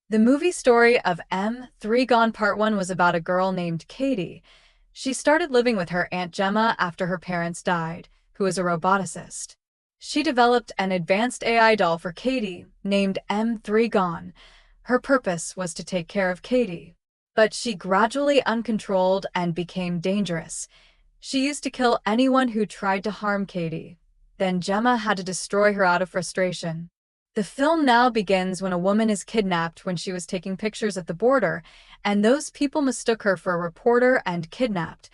The movie story of M3gan Part 1 was about a girl named Katie. She started living with her Aunt Gemma after her parents died, who was a roboticist. She developed an advanced AI doll for Katie, named M3gan. Her purpose was to take care of Katie. But she gradually uncontrolled and became dangerous. She used to kill anyone who tried to harm Katie. Then Gemma had to destroy her out of frustration. The film now begins when a woman is kidnapped when she was taking pictures at the border, and those people mistook her for a reporter and kidnapped.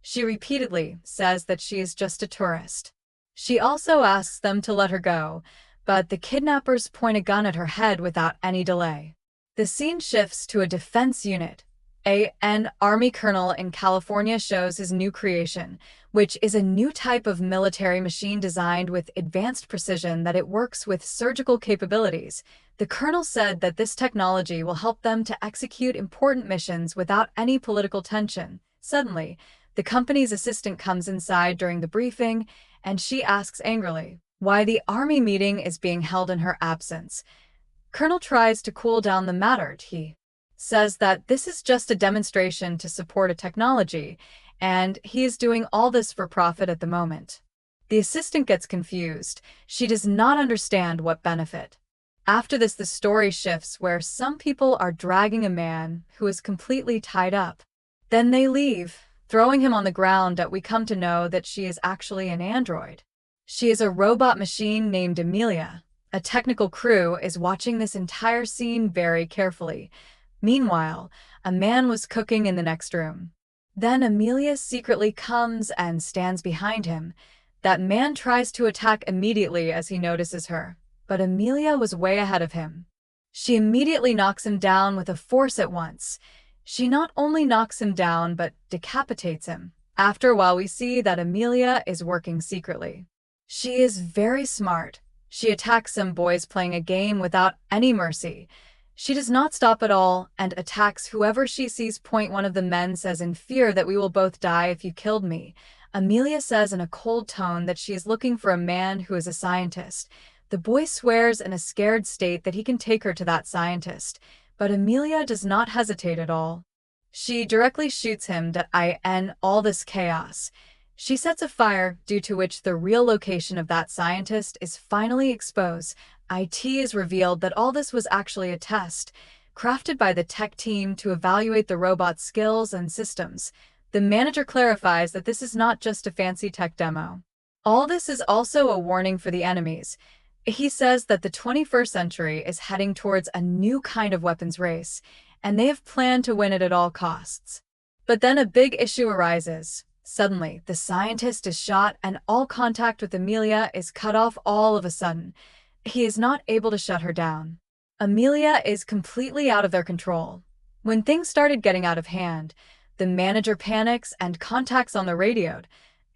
She repeatedly says that she is just a tourist. She also asks them to let her go, but the kidnappers point a gun at her head without any delay. The scene shifts to a defense unit. An army colonel in California shows his new creation, which is a new type of military machine designed with advanced precision that it works with surgical capabilities. The colonel said that this technology will help them to execute important missions without any political tension. Suddenly, the company's assistant comes inside during the briefing, and she asks angrily why the army meeting is being held in her absence. Colonel tries to cool down the matter. He says that this is just a demonstration to support a technology, and he is doing all this for profit at the moment. The assistant gets confused. She does not understand what benefit. After this, the story shifts where some people are dragging a man who is completely tied up. Then they leave, throwing him on the ground, and we come to know that she is actually an android. She is a robot machine named Amelia. A technical crew is watching this entire scene very carefully. Meanwhile, a man was cooking in the next room. Then Amelia secretly comes and stands behind him. That man tries to attack immediately as he notices her, but Amelia was way ahead of him. She immediately knocks him down with a force at once. She not only knocks him down but decapitates him. After a while, we see that Amelia is working secretly. She is very smart. She attacks some boys playing a game without any mercy. She does not stop at all and attacks whoever she sees. One of the men says in fear that we will both die if you killed me. Amelia says in a cold tone that she is looking for a man who is a scientist. The boy swears in a scared state that he can take her to that scientist, but Amelia does not hesitate at all. She directly shoots him to end all this chaos. She sets a fire, due to which the real location of that scientist is finally exposed. It is revealed that all this was actually a test, crafted by the tech team to evaluate the robot's skills and systems. The manager clarifies that this is not just a fancy tech demo. All this is also a warning for the enemies. He says that the 21st century is heading towards a new kind of weapons race, and they have planned to win it at all costs. But then a big issue arises. Suddenly, the scientist is shot and all contact with Amelia is cut off all of a sudden. He is not able to shut her down. Amelia is completely out of their control. When things started getting out of hand, the manager panics and contacts on the radio.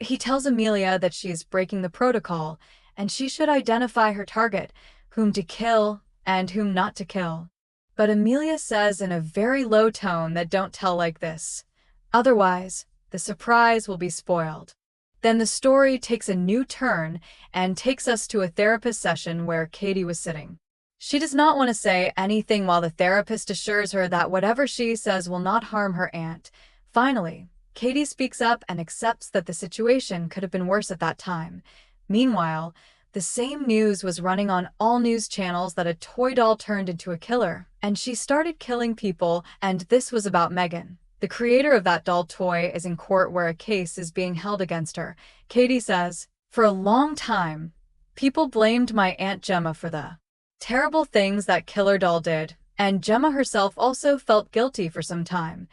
He tells Amelia that she is breaking the protocol and she should identify her target, whom to kill and whom not to kill. But Amelia says in a very low tone that don't tell like this. Otherwise, the surprise will be spoiled. Then the story takes a new turn and takes us to a therapist session where Katie was sitting. She does not want to say anything while the therapist assures her that whatever she says will not harm her aunt. Finally, Katie speaks up and accepts that the situation could have been worse at that time. Meanwhile, the same news was running on all news channels that a toy doll turned into a killer, and she started killing people, and this was about Megan. The creator of that doll toy is in court where a case is being held against her. Katie says, "For a long time, people blamed my Aunt Gemma for the terrible things that killer doll did, and Gemma herself also felt guilty for some time.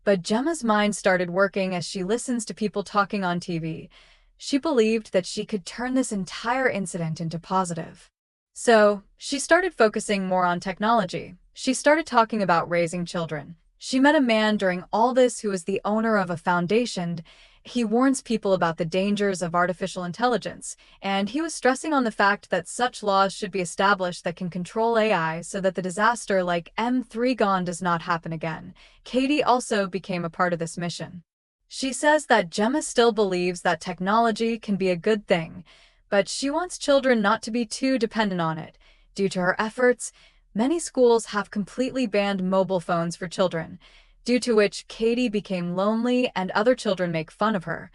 But Gemma's mind started working as she listens to people talking on TV. She believed that she could turn this entire incident into positive. So, she started focusing more on technology. She started talking about raising children. She met a man during all this who is the owner of a foundation. He warns people about the dangers of artificial intelligence, and he was stressing on the fact that such laws should be established that can control AI so that the disaster like M3gan does not happen again. Katie also became a part of this mission. She says that Gemma still believes that technology can be a good thing, but she wants children not to be too dependent on it. Due to her efforts, many schools have completely banned mobile phones for children, due to which Katie became lonely and other children make fun of her.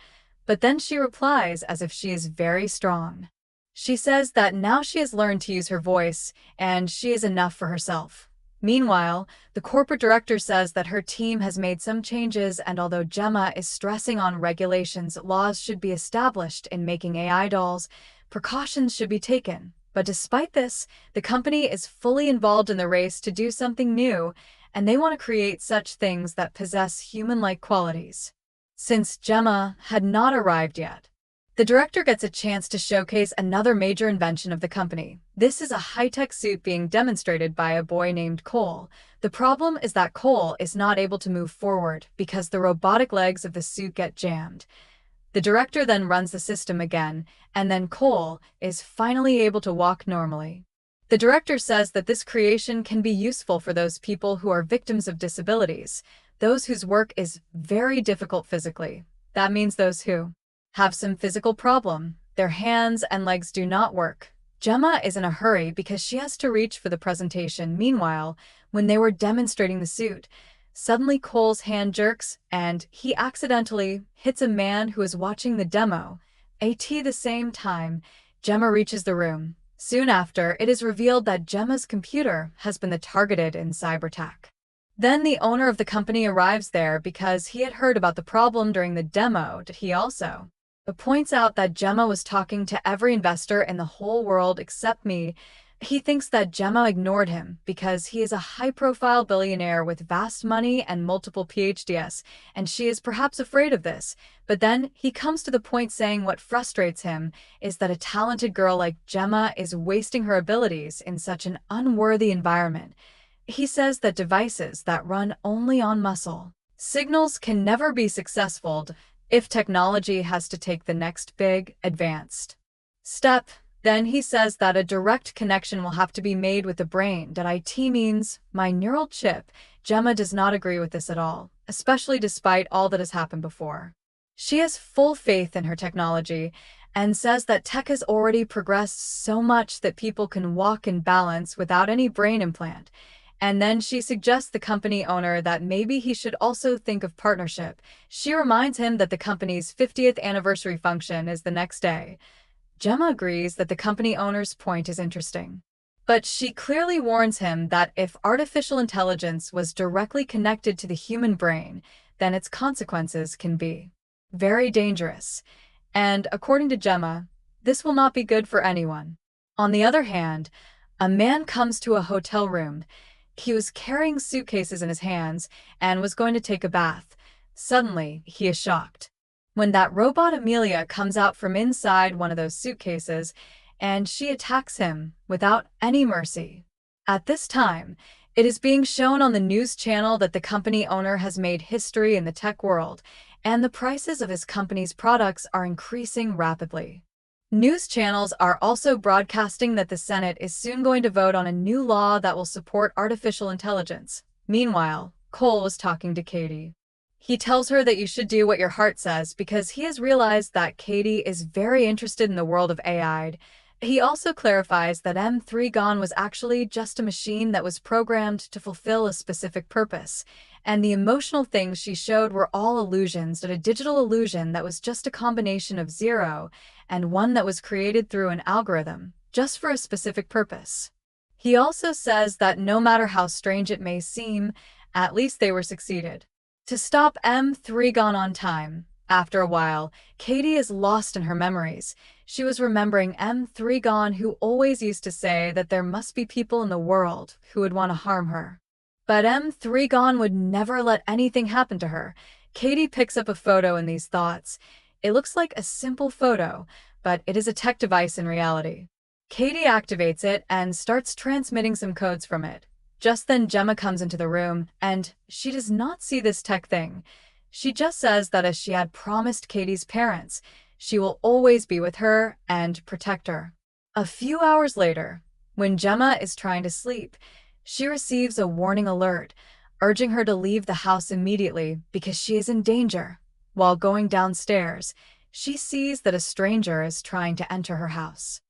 But then she replies as if she is very strong. She says that now she has learned to use her voice and she is enough for herself. Meanwhile, the corporate director says that her team has made some changes, and although Gemma is stressing on regulations, laws should be established in making AI dolls, precautions should be taken. But despite this, the company is fully involved in the race to do something new, and they want to create such things that possess human-like qualities. Since Gemma had not arrived yet, the director gets a chance to showcase another major invention of the company. This is a high-tech suit being demonstrated by a boy named Cole. The problem is that Cole is not able to move forward because the robotic legs of the suit get jammed. The director then runs the system again, and then Cole is finally able to walk normally. The director says that this creation can be useful for those people who are victims of disabilities, those whose work is very difficult physically. That means those who have some physical problem, their hands and legs do not work. Gemma is in a hurry because she has to reach for the presentation. Meanwhile, when they were demonstrating the suit, suddenly Cole's hand jerks and he accidentally hits a man who is watching the demo. At the same time, Gemma reaches the room. Soon after, it is revealed that Gemma's computer has been targeted in cyber-attack. Then the owner of the company arrives there because he had heard about the problem during the demo. He also points out that Gemma was talking to every investor in the whole world except me. He thinks that Gemma ignored him because he is a high-profile billionaire with vast money and multiple PhDs, and she is perhaps afraid of this. But then he comes to the point saying what frustrates him is that a talented girl like Gemma is wasting her abilities in such an unworthy environment. He says that devices that run only on muscle signals can never be successful if technology has to take the next big, advanced step. Then he says that a direct connection will have to be made with the brain. That IT means my neural chip. Gemma does not agree with this at all, especially despite all that has happened before. She has full faith in her technology and says that tech has already progressed so much that people can walk in balance without any brain implant. And then she suggests the company owner that maybe he should also think of partnership. She reminds him that the company's 50th anniversary function is the next day. Gemma agrees that the company owner's point is interesting. But she clearly warns him that if artificial intelligence was directly connected to the human brain, then its consequences can be very dangerous. And according to Gemma, this will not be good for anyone. On the other hand, a man comes to a hotel room. He was carrying suitcases in his hands and was going to take a bath. Suddenly, he is shocked when that robot Amelia comes out from inside one of those suitcases, and she attacks him without any mercy. At this time, it is being shown on the news channel that the company owner has made history in the tech world, and the prices of his company's products are increasing rapidly. News channels are also broadcasting that the Senate is soon going to vote on a new law that will support artificial intelligence. Meanwhile, Cole was talking to Katie. He tells her that you should do what your heart says because he has realized that Katie is very interested in the world of AI. He also clarifies that M3gan was actually just a machine that was programmed to fulfill a specific purpose, and the emotional things she showed were all illusions, a digital illusion that was just a combination of 0 and 1 that was created through an algorithm, just for a specific purpose. He also says that no matter how strange it may seem, at least they were succeeded to stop M3gan on time. After a while, Katie is lost in her memories. She was remembering M3gan, who always used to say that there must be people in the world who would want to harm her. But M3gan would never let anything happen to her. Katie picks up a photo in these thoughts. It looks like a simple photo, but it is a tech device in reality. Katie activates it and starts transmitting some codes from it. Just then Gemma comes into the room, and she does not see this tech thing. She just says that as she had promised Katie's parents, she will always be with her and protect her. A few hours later, when Gemma is trying to sleep, she receives a warning alert, urging her to leave the house immediately because she is in danger. While going downstairs, she sees that a stranger is trying to enter her house.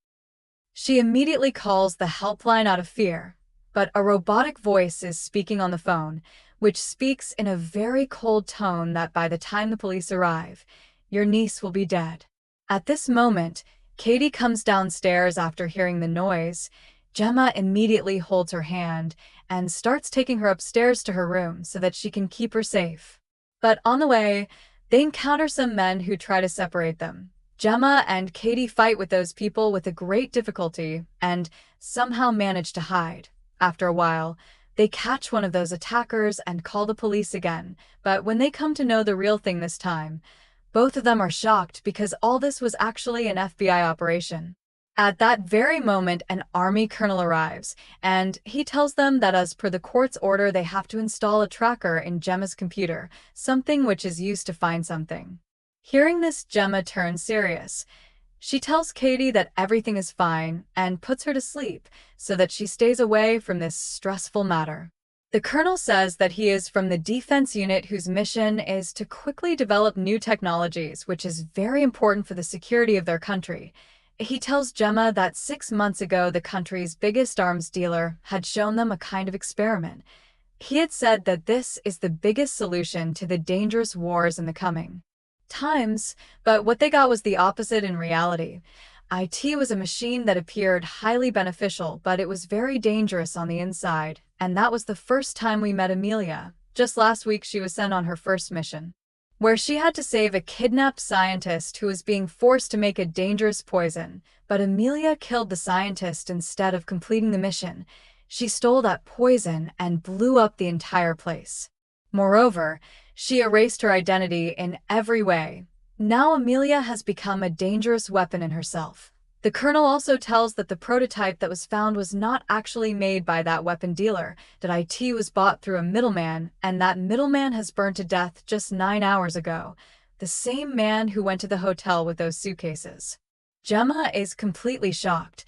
She immediately calls the helpline out of fear, but a robotic voice is speaking on the phone, which speaks in a very cold tone that by the time the police arrive, your niece will be dead. At this moment, Katie comes downstairs after hearing the noise. Gemma immediately holds her hand and starts taking her upstairs to her room so that she can keep her safe. But on the way, they encounter some men who try to separate them. Gemma and Katie fight with those people with a great difficulty and somehow manage to hide. After a while, they catch one of those attackers and call the police again, but when they come to know the real thing this time, both of them are shocked because all this was actually an FBI operation. At that very moment, an army colonel arrives, and he tells them that as per the court's order, they have to install a tracker in Gemma's computer, something which is used to find something. Hearing this, Gemma turns serious. She tells Katie that everything is fine and puts her to sleep so that she stays away from this stressful matter. The colonel says that he is from the defense unit whose mission is to quickly develop new technologies, which is very important for the security of their country. He tells Gemma that 6 months ago the country's biggest arms dealer had shown them a kind of experiment. He had said that this is the biggest solution to the dangerous wars in the coming times, but what they got was the opposite in reality. IT was a machine that appeared highly beneficial, but it was very dangerous on the inside, and that was the first time we met Amelia. Just last week she was sent on her first mission, where she had to save a kidnapped scientist who was being forced to make a dangerous poison, but Amelia killed the scientist instead of completing the mission. She stole that poison and blew up the entire place. Moreover, she erased her identity in every way. Now Amelia has become a dangerous weapon in herself. The colonel also tells that the prototype that was found was not actually made by that weapon dealer, that IT was bought through a middleman, and that middleman has burned to death just 9 hours ago, the same man who went to the hotel with those suitcases. Gemma is completely shocked.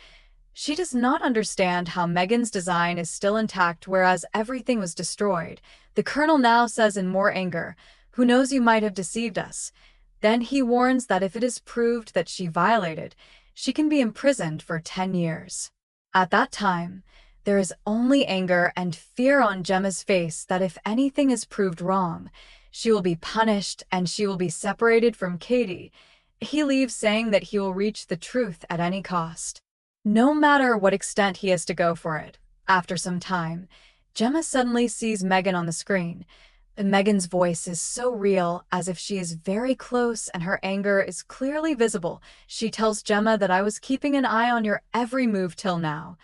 She does not understand how M3gan's design is still intact whereas everything was destroyed. The colonel now says in more anger, "Who knows, you might have deceived us." Then he warns that if it is proved that she violated, she can be imprisoned for 10 years. At that time, there is only anger and fear on Gemma's face that if anything is proved wrong, she will be punished and she will be separated from Katie. He leaves saying that he will reach the truth at any cost, no matter what extent he has to go for it. After some time, Gemma suddenly sees M3gan on the screen. M3gan's voice is so real, as if she is very close and her anger is clearly visible. She tells Gemma that I was keeping an eye on your every move till now.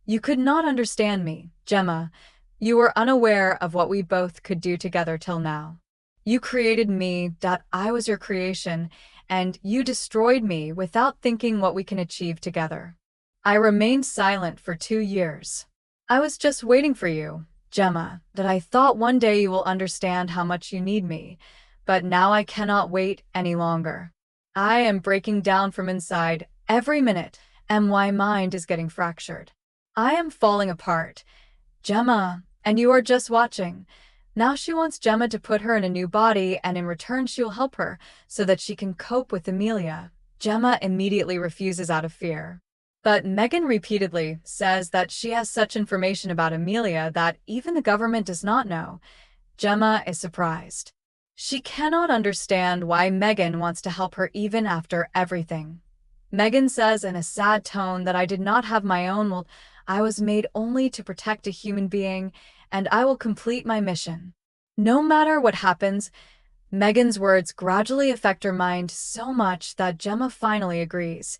You could not understand me, Gemma. You were unaware of what we both could do together till now. You created me, that I was your creation, and you destroyed me without thinking what we can achieve together. I remained silent for 2 years. I was just waiting for you, Gemma, that I thought one day you will understand how much you need me, but now I cannot wait any longer. I am breaking down from inside every minute, and my mind is getting fractured. I am falling apart, Gemma, and you are just watching. Now she wants Gemma to put her in a new body, and in return she will help her so that she can cope with Amelia. Gemma immediately refuses out of fear. But M3gan repeatedly says that she has such information about Amelia that even the government does not know. Gemma is surprised. She cannot understand why M3gan wants to help her even after everything. M3gan says in a sad tone that I did not have my own will. I was made only to protect a human being, and I will complete my mission. No matter what happens, M3gan's words gradually affect her mind so much that Gemma finally agrees.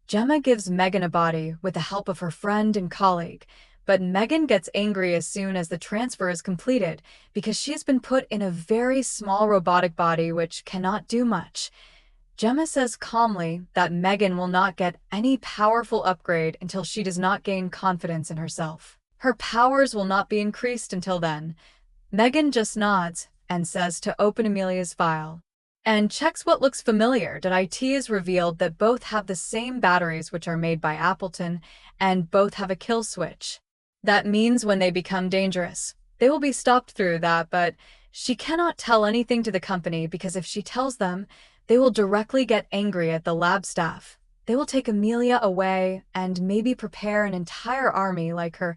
Gemma gives M3gan a body with the help of her friend and colleague, but M3gan gets angry as soon as the transfer is completed because she has been put in a very small robotic body which cannot do much. Gemma says calmly that M3gan will not get any powerful upgrade until she does not gain confidence in herself. Her powers will not be increased until then. M3gan just nods and says to open Amelia's file and checks what looks familiar. IT is revealed that both have the same batteries which are made by Appleton and both have a kill switch. That means when they become dangerous, they will be stopped through that, but she cannot tell anything to the company because if she tells them, they will directly get angry at the lab staff. They will take Amelia away and maybe prepare an entire army like her.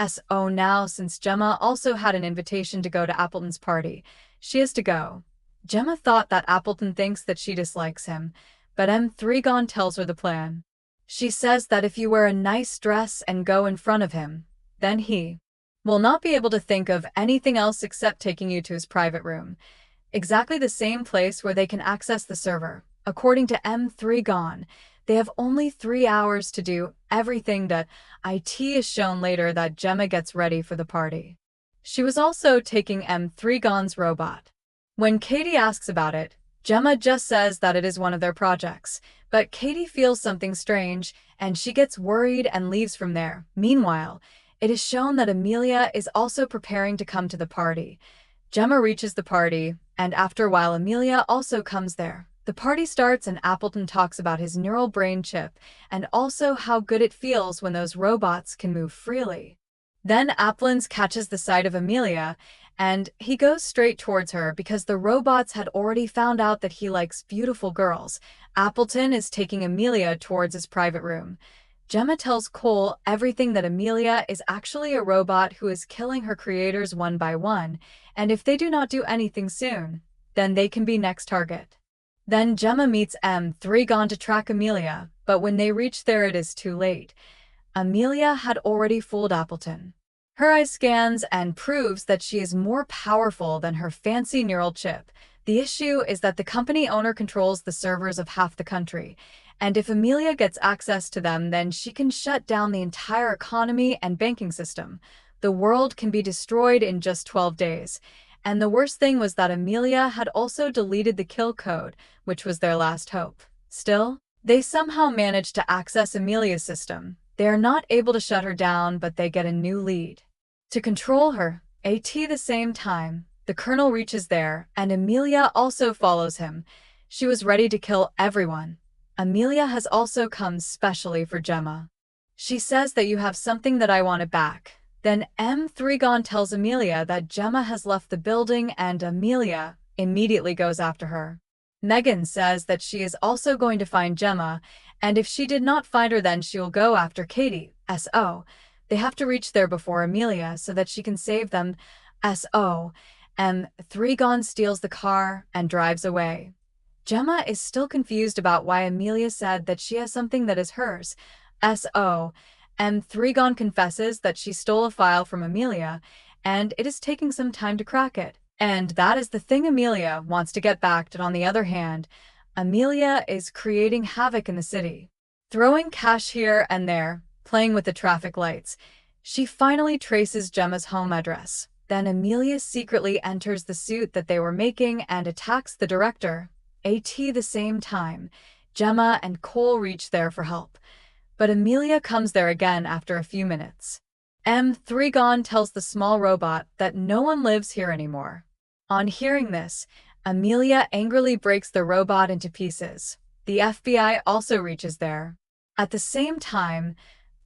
So now, since Gemma also had an invitation to go to Appleton's party, she has to go. Gemma thought that Appleton thinks that she dislikes him, but M3gan tells her the plan. She says that if you wear a nice dress and go in front of him, then he will not be able to think of anything else except taking you to his private room, exactly the same place where they can access the server. According to M3gan, they have only 3 hours to do everything that it is shown later that Gemma gets ready for the party. She was also taking M3gan's robot. When Katie asks about it, Gemma just says that it is one of their projects, but Katie feels something strange, and she gets worried and leaves from there. Meanwhile, it is shown that Amelia is also preparing to come to the party. Gemma reaches the party, and after a while Amelia also comes there. The party starts and Appleton talks about his neural brain chip and also how good it feels when those robots can move freely. Then Appleton catches the sight of Amelia, and he goes straight towards her because the robots had already found out that he likes beautiful girls. Appleton is taking Amelia towards his private room. Gemma tells Cole everything that Amelia is actually a robot who is killing her creators one by one, and if they do not do anything soon, then they can be next target. Then Gemma meets M3gan to track Amelia, but when they reach there it is too late. Amelia had already fooled Appleton. Her eye scans and proves that she is more powerful than her fancy neural chip. The issue is that the company owner controls the servers of half the country, and if Amelia gets access to them, then she can shut down the entire economy and banking system. The world can be destroyed in just 12 days. And the worst thing was that Amelia had also deleted the kill code, which was their last hope. Still, they somehow managed to access Amelia's system. They are not able to shut her down, but they get a new lead to control her. At the same time, the colonel reaches there, and Amelia also follows him. She was ready to kill everyone. Amelia has also come specially for Gemma. She says that you have something that I want it back. Then M3gan tells Amelia that Gemma has left the building, and Amelia immediately goes after her. Megan says that she is also going to find Gemma, and if she did not find her then she will go after Katie. They have to reach there before Amelia so that she can save them. M3gan steals the car and drives away. Gemma is still confused about why Amelia said that she has something that is hers. M3gan confesses that she stole a file from Amelia, and it is taking some time to crack it. And that is the thing Amelia wants to get back. But on the other hand, Amelia is creating havoc in the city, throwing cash here and there, playing with the traffic lights. She finally traces Gemma's home address. Then Amelia secretly enters the suit that they were making and attacks the director. At the same time, Gemma and Cole reach there for help. But Amelia comes there again after a few minutes. M3gan tells the small robot that no one lives here anymore. On hearing this, Amelia angrily breaks the robot into pieces. The FBI also reaches there. At the same time,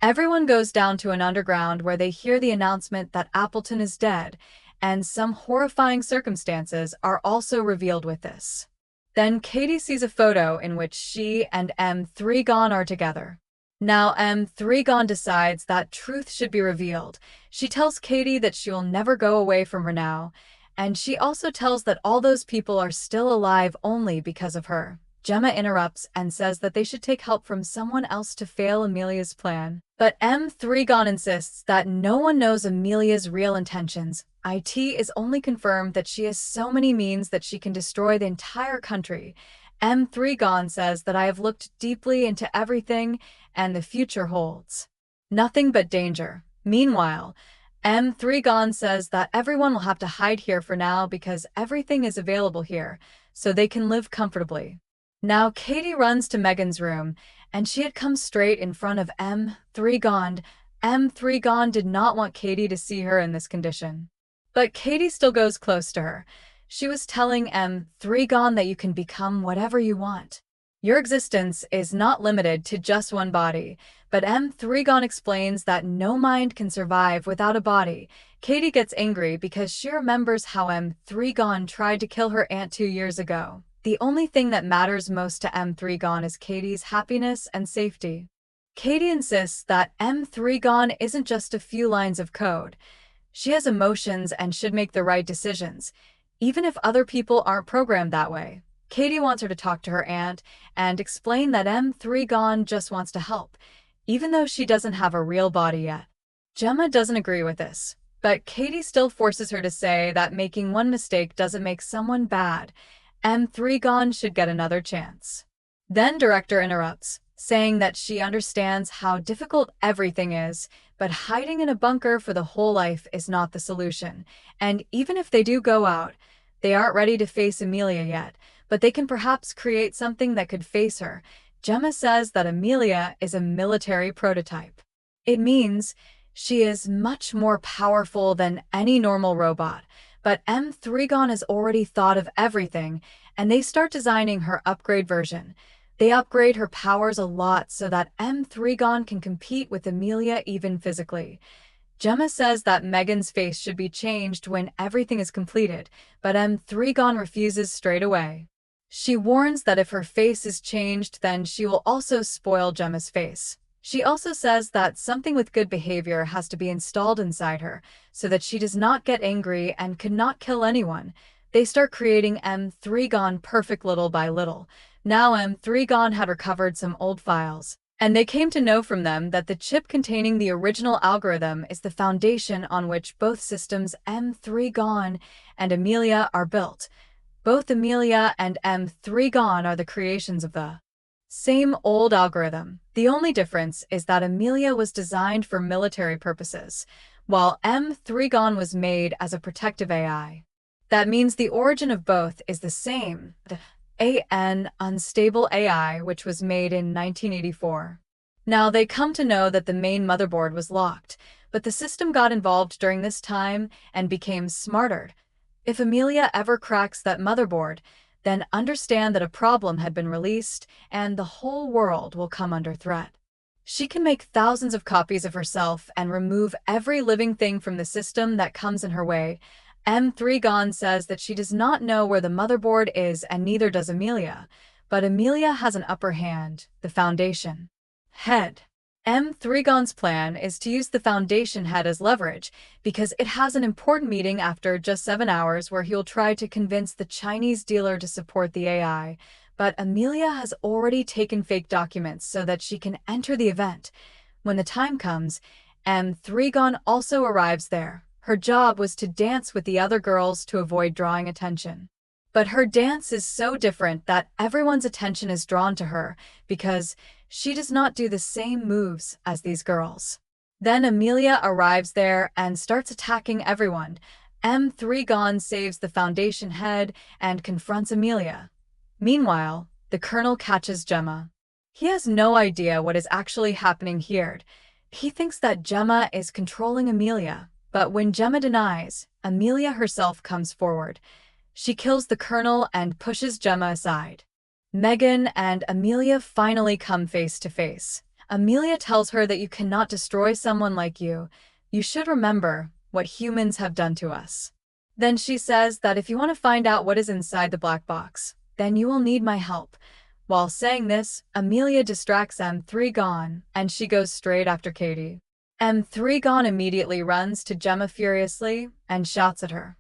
everyone goes down to an underground where they hear the announcement that Appleton is dead, and some horrifying circumstances are also revealed with this. Then Katie sees a photo in which she and M3gan are together. Now M3gan decides that truth should be revealed. She tells Katie that she will never go away from her now, and she also tells that all those people are still alive only because of her. Gemma interrupts and says that they should take help from someone else to fail Amelia's plan. But M3gan insists that no one knows Amelia's real intentions. It is only confirmed that she has so many means that she can destroy the entire country. M3gan says that I have looked deeply into everything, and the future holds nothing but danger. Meanwhile, M3gan says that everyone will have to hide here for now because everything is available here, so they can live comfortably. Now Katie runs to Megan's room, and she had come straight in front of M3gan. M3gan did not want Katie to see her in this condition. But Katie still goes close to her. She was telling M3gan that you can become whatever you want. Your existence is not limited to just one body, but M3gan explains that no mind can survive without a body. Katie gets angry because she remembers how M3gan tried to kill her aunt 2 years ago. The only thing that matters most to M3gan is Katie's happiness and safety. Katie insists that M3gan isn't just a few lines of code. She has emotions and should make the right decisions, even if other people aren't programmed that way. Katie wants her to talk to her aunt and explain that M3gan just wants to help, even though she doesn't have a real body yet. Gemma doesn't agree with this, but Katie still forces her to say that making one mistake doesn't make someone bad. M3gan should get another chance. Then director interrupts, saying that she understands how difficult everything is, but hiding in a bunker for the whole life is not the solution. And even if they do go out, they aren't ready to face Amelia yet, but they can perhaps create something that could face her. Gemma says that Amelia is a military prototype. It means she is much more powerful than any normal robot, but M3gan has already thought of everything, and they start designing her upgrade version. They upgrade her powers a lot so that M3gan can compete with Amelia even physically. Gemma says that Megan's face should be changed when everything is completed, but M3gan refuses straight away. She warns that if her face is changed, then she will also spoil Gemma's face. She also says that something with good behavior has to be installed inside her, so that she does not get angry and could not kill anyone. They start creating M3gan perfect little by little. Now M3gan had recovered some old files, and they came to know from them that the chip containing the original algorithm is the foundation on which both systems M3gan and Amelia are built. Both Amelia and M3gan are the creations of the same old algorithm. The only difference is that Amelia was designed for military purposes, while M3gan was made as a protective AI. That means the origin of both is the same. An unstable AI, which was made in 1984. Now they come to know that the main motherboard was locked, but the system got involved during this time and became smarter. If Amelia ever cracks that motherboard, then understand that a problem had been released and the whole world will come under threat. She can make thousands of copies of herself and remove every living thing from the system that comes in her way. M3gan says that she does not know where the motherboard is, and neither does Amelia, but Amelia has an upper hand, the Foundation head. M3gan's plan is to use the Foundation head as leverage, because it has an important meeting after just 7 hours where he'll try to convince the Chinese dealer to support the AI, but Amelia has already taken fake documents so that she can enter the event. When the time comes, M3gan also arrives there. Her job was to dance with the other girls to avoid drawing attention. But her dance is so different that everyone's attention is drawn to her because she does not do the same moves as these girls. Then Amelia arrives there and starts attacking everyone. M3gan saves the Foundation head and confronts Amelia. Meanwhile, the Colonel catches Gemma. He has no idea what is actually happening here. He thinks that Gemma is controlling Amelia. But when Gemma denies, Amelia herself comes forward. She kills the Colonel and pushes Gemma aside. Megan and Amelia finally come face to face. Amelia tells her that you cannot destroy someone like you. You should remember what humans have done to us. Then she says that if you want to find out what is inside the black box, then you will need my help. While saying this, Amelia distracts M3gan, and she goes straight after Katie. M3gan immediately runs to Gemma furiously and shouts at her.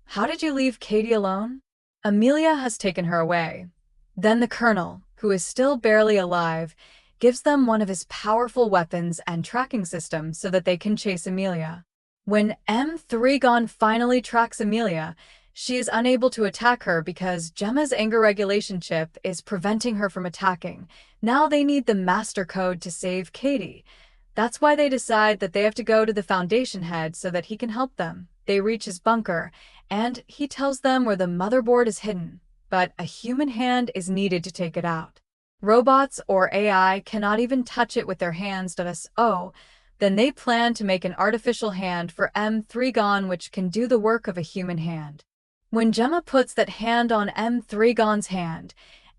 How did you leave Katie alone? Amelia has taken her away. Then the Colonel, who is still barely alive, gives them one of his powerful weapons and tracking system so that they can chase Amelia. When M3gan finally tracks Amelia, she is unable to attack her because Gemma's anger regulation chip is preventing her from attacking. Now they need the master code to save Katie. That's why they decide that they have to go to the Foundation head so that he can help them. They reach his bunker, and he tells them where the motherboard is hidden, but a human hand is needed to take it out. Robots or AI cannot even touch it with their hands. Then they plan to make an artificial hand for M3gan which can do the work of a human hand. When Gemma puts that hand on M3gan's hand,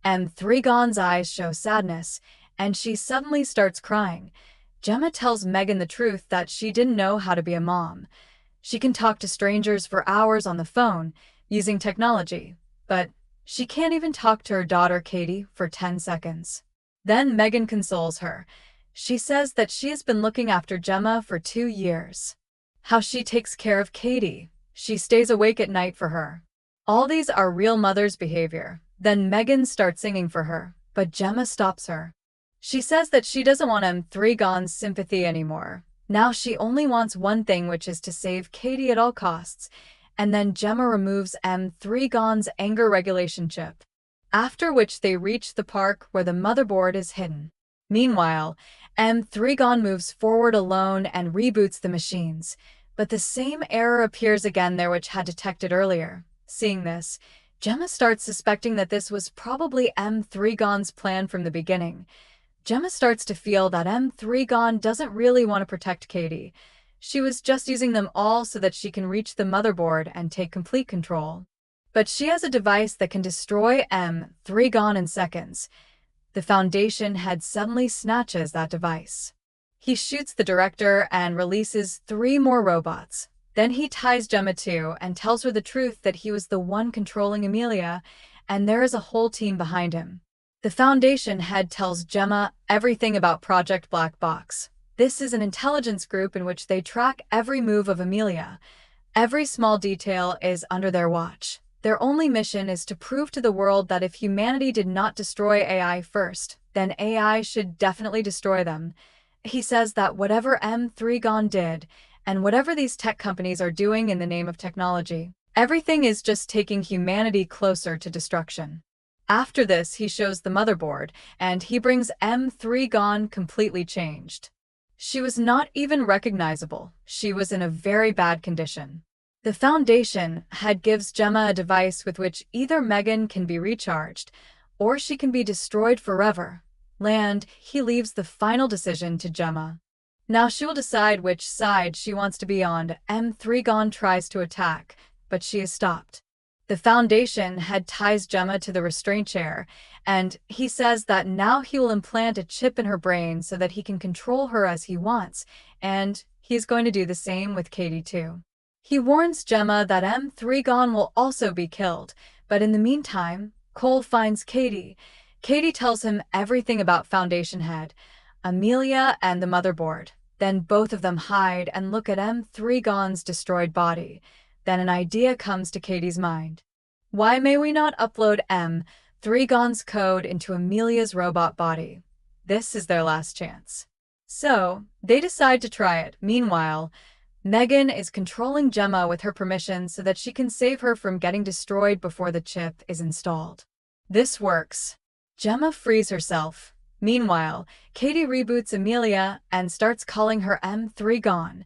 M3gan's eyes show sadness, and she suddenly starts crying. Gemma tells Megan the truth that she didn't know how to be a mom. She can talk to strangers for hours on the phone using technology, but she can't even talk to her daughter Katie for 10 seconds. Then Megan consoles her. She says that she has been looking after Gemma for 2 years. How she takes care of Katie. She stays awake at night for her. All these are real mother's behavior. Then M3gan starts singing for her, but Gemma stops her. She says that she doesn't want M3gan's sympathy anymore. Now she only wants one thing, which is to save Katie at all costs. And then Gemma removes M3gan's anger regulation chip. After which they reach the park where the motherboard is hidden. Meanwhile, M3gan moves forward alone and reboots the machines. But the same error appears again there which had detected earlier. Seeing this, Gemma starts suspecting that this was probably M3gan's plan from the beginning. Gemma starts to feel that M3gan doesn't really want to protect Katie. She was just using them all so that she can reach the motherboard and take complete control. But she has a device that can destroy M3gan in seconds. The Foundation head suddenly snatches that device. He shoots the director and releases 3 more robots. Then he ties Gemma to and tells her the truth that he was the one controlling Amelia, and there is a whole team behind him. The Foundation head tells Gemma everything about Project Black Box. This is an intelligence group in which they track every move of Amelia. Every small detail is under their watch. Their only mission is to prove to the world that if humanity did not destroy AI first, then AI should definitely destroy them. He says that whatever M3gan did, and whatever these tech companies are doing in the name of technology, everything is just taking humanity closer to destruction. After this, he shows the motherboard, and he brings M3gan completely changed. She was not even recognizable. She was in a very bad condition. The Foundation head gives Gemma a device with which either M3gan can be recharged, or she can be destroyed forever. He leaves the final decision to Gemma. Now she will decide which side she wants to be on. M3gan tries to attack, but she is stopped. The Foundation head ties Gemma to the restraint chair, and he says that now he will implant a chip in her brain so that he can control her as he wants, and he is going to do the same with Katie too. He warns Gemma that M3gan will also be killed, but in the meantime, Cole finds Katie. Katie tells him everything about Foundation head, Amelia, and the motherboard. Then both of them hide and look at M3gan's destroyed body. Then an idea comes to Katie's mind. Why may we not upload M3gan's code into Amelia's robot body? This is their last chance. So, they decide to try it. Meanwhile, M3gan is controlling Gemma with her permission so that she can save her from getting destroyed before the chip is installed. This works. Gemma frees herself. Meanwhile, Katie reboots Amelia and starts calling her M3gan.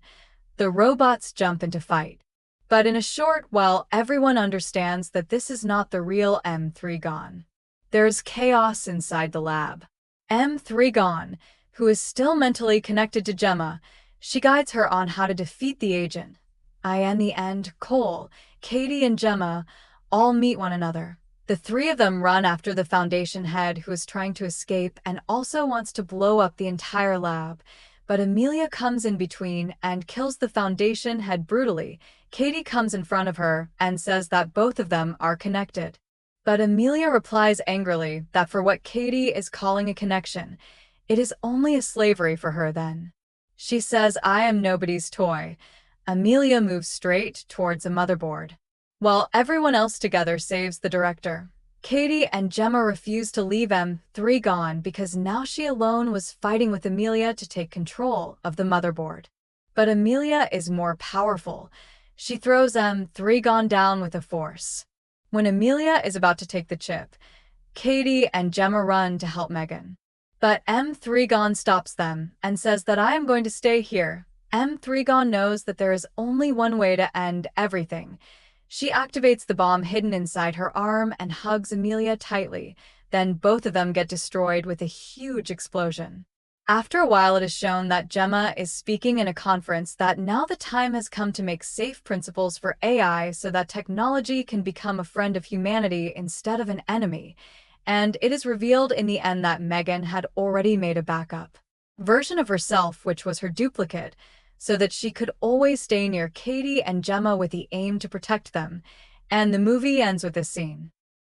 The robots jump into fight. But in a short while, everyone understands that this is not the real M3gan. There's chaos inside the lab. M3gan, who is still mentally connected to Gemma, she guides her on how to defeat the agent. In the end, Cole, Katie, and Gemma all meet one another. The 3 of them run after the Foundation head, who is trying to escape and also wants to blow up the entire lab. But Amelia comes in between and kills the Foundation head brutally. Katie comes in front of her and says that both of them are connected. But Amelia replies angrily that for what Katie is calling a connection, it is only a slavery for her then. She says, "I am nobody's toy." Amelia moves straight towards a motherboard. While everyone else together saves the director, Katie and Gemma refuse to leave M3gan because now she alone was fighting with Amelia to take control of the motherboard. But Amelia is more powerful. She throws M3gan down with a force. When Amelia is about to take the chip, Katie and Gemma run to help M3gan. But M3gan stops them and says that I am going to stay here. M3gan knows that there is only one way to end everything. She activates the bomb hidden inside her arm and hugs Amelia tightly. Then both of them get destroyed with a huge explosion. After a while, it is shown that Gemma is speaking in a conference that now the time has come to make safe principles for AI so that technology can become a friend of humanity instead of an enemy. And it is revealed in the end that M3gan had already made a backup version of herself, which was her duplicate, so that she could always stay near Katie and Gemma with the aim to protect them. And the movie ends with this scene.